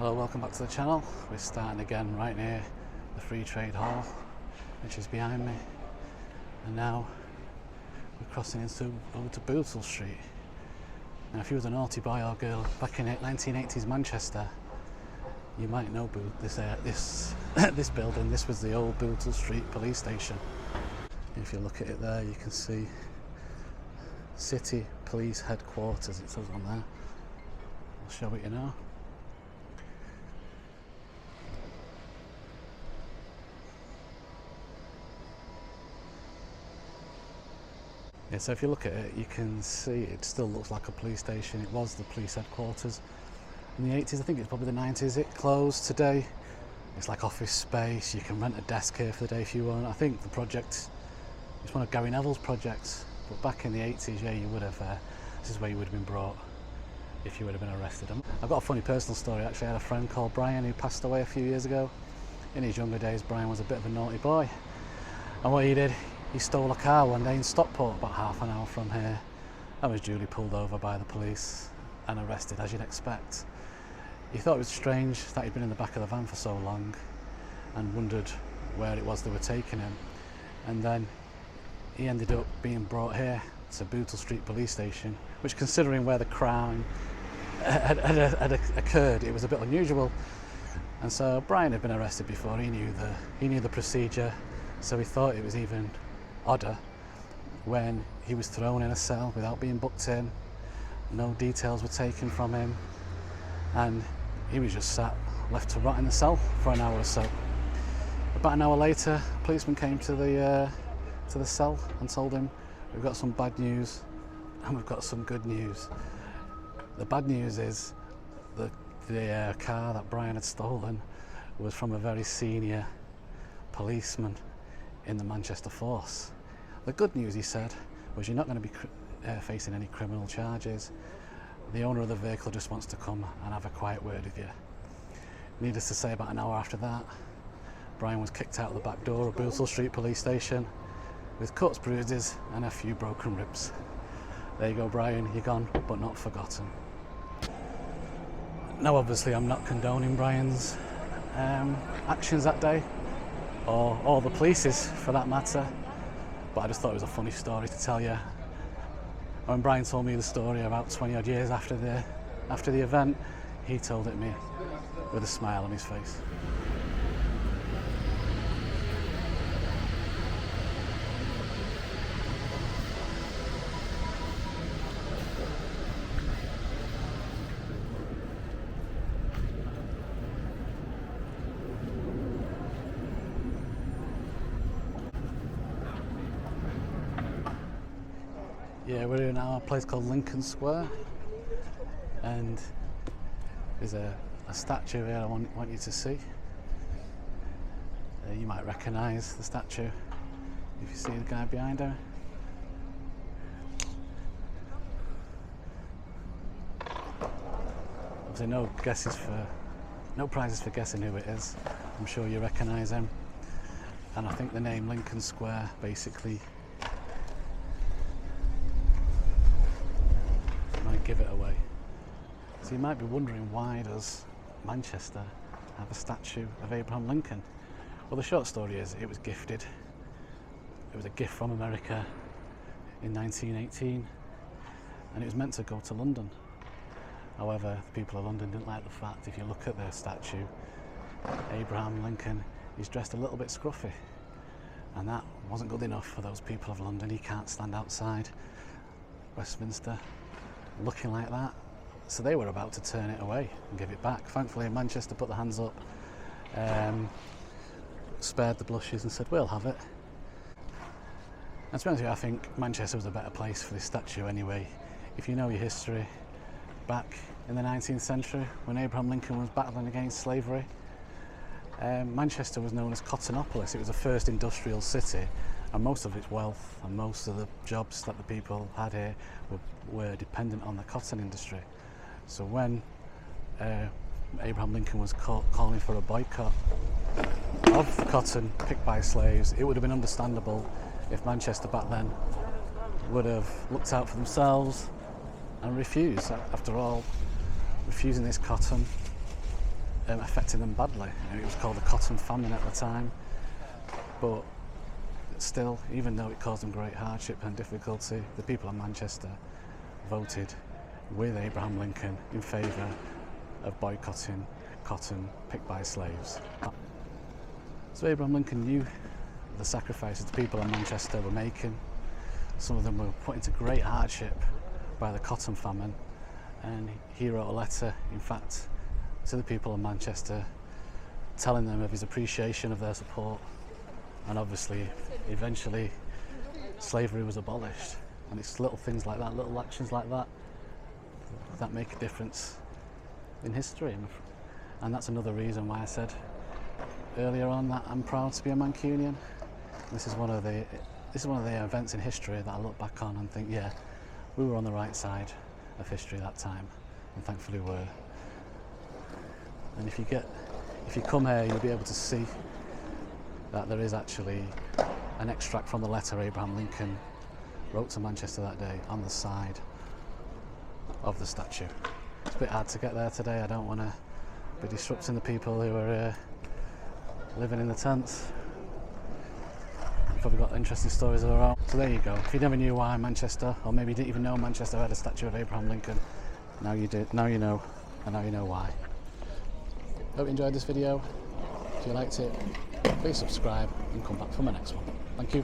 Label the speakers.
Speaker 1: Hello, welcome back to the channel. We're starting again right near the Free Trade Hall, which is behind me, and now we're crossing over to Bootle Street. Now if you was a naughty boy or girl back in 1980s Manchester, you might know this building. This was the old Bootle Street Police Station. If you look at it there, you can see City Police Headquarters, it says on there. I'll show it you now. Yeah, so if you look at it, you can see it still looks like a police station. It was the police headquarters in the 80s. I think it's probably the 90s. It closed today. It's like office space. You can rent a desk here for the day if you want. I think the project is one of Gary Neville's projects. But back in the 80s, yeah, you would have. This is where you would have been brought if you would have been arrested. I've got a funny personal story. Actually, I had a friend called Brian who passed away a few years ago. In his younger days, Brian was a bit of a naughty boy, and what he did, he stole a car one day in Stockport, about half an hour from here, and was duly pulled over by the police and arrested, as you'd expect. He thought it was strange that he'd been in the back of the van for so long and wondered where it was they were taking him. And then he ended up being brought here to Bootle Street Police Station, which, considering where the crime had occurred, it was a bit unusual. And so Brian had been arrested before. He knew the procedure, so he thought it was even odder when he was thrown in a cell without being booked in. No details were taken from him, and he was just sat, left to rot in the cell for an hour or so. About an hour later, a policeman came to the cell and told him, "We've got some bad news and we've got some good news." The bad news is the car that Brian had stolen was from a very senior policeman in the Manchester force. The good news, he said, was you're not going to be facing any criminal charges. The owner of the vehicle just wants to come and have a quiet word with you. Needless to say, about an hour after that, Brian was kicked out of the back door of Bootle Street Police Station with cuts, bruises and a few broken ribs. There you go, Brian, you're gone but not forgotten. Now obviously I'm not condoning Brian's actions that day, or the police's for that matter, but I just thought it was a funny story to tell you. When Brian told me the story about 20 odd years after the event, he told it me with a smile on his face. Yeah, we're in a place called Lincoln Square, and there's a statue here I want you to see. You might recognise the statue if you see the guy behind her. Obviously no prizes for guessing who it is. I'm sure you recognise him, and I think the name Lincoln Square basically give it away. So you might be wondering, why does Manchester have a statue of Abraham Lincoln? Well, the short story is it was gifted. It was a gift from America in 1918, and it was meant to go to London. However, the people of London didn't like the fact, if you look at their statue, Abraham Lincoln is dressed a little bit scruffy, and that wasn't good enough for those people of London. He can't stand outside Westminster looking like that, so they were about to turn it away and give it back. Thankfully Manchester put their hands up, spared the blushes and said, "We'll have it." And to be honest with you, I think Manchester was a better place for this statue anyway. If you know your history, back in the 19th century when Abraham Lincoln was battling against slavery, Manchester was known as Cottonopolis. It was the first industrial city, and most of its wealth and most of the jobs that the people had here were dependent on the cotton industry. So when Abraham Lincoln was calling for a boycott of cotton picked by slaves, it would have been understandable if Manchester back then would have looked out for themselves and refused. After all, refusing this cotton affecting them badly. It was called the cotton famine at the time, but still, even though it caused them great hardship and difficulty, the people of Manchester voted with Abraham Lincoln in favour of boycotting cotton picked by slaves. So Abraham Lincoln knew the sacrifices the people of Manchester were making. Some of them were put into great hardship by the cotton famine, and he wrote a letter, in fact, to the people of Manchester, telling them of his appreciation of their support. And obviously, eventually, slavery was abolished. And it's little things like that, little actions like that, that make a difference in history. And that's another reason why I said earlier on that I'm proud to be a Mancunian. This is one of the events in history that I look back on and think, yeah, we were on the right side of history that time, and thankfully were. And if you come here, you'll be able to see that there is actually an extract from the letter Abraham Lincoln wrote to Manchester that day on the side of the statue. It's a bit hard to get there today. I don't want to be disrupting the people who are living in the tents. You've probably got interesting stories of their own. So there you go. If you never knew why Manchester, or maybe you didn't even know Manchester had a statue of Abraham Lincoln, now you do. Now you know, and now you know why. Hope you enjoyed this video. If you liked it, please subscribe and come back for my next one. Thank you.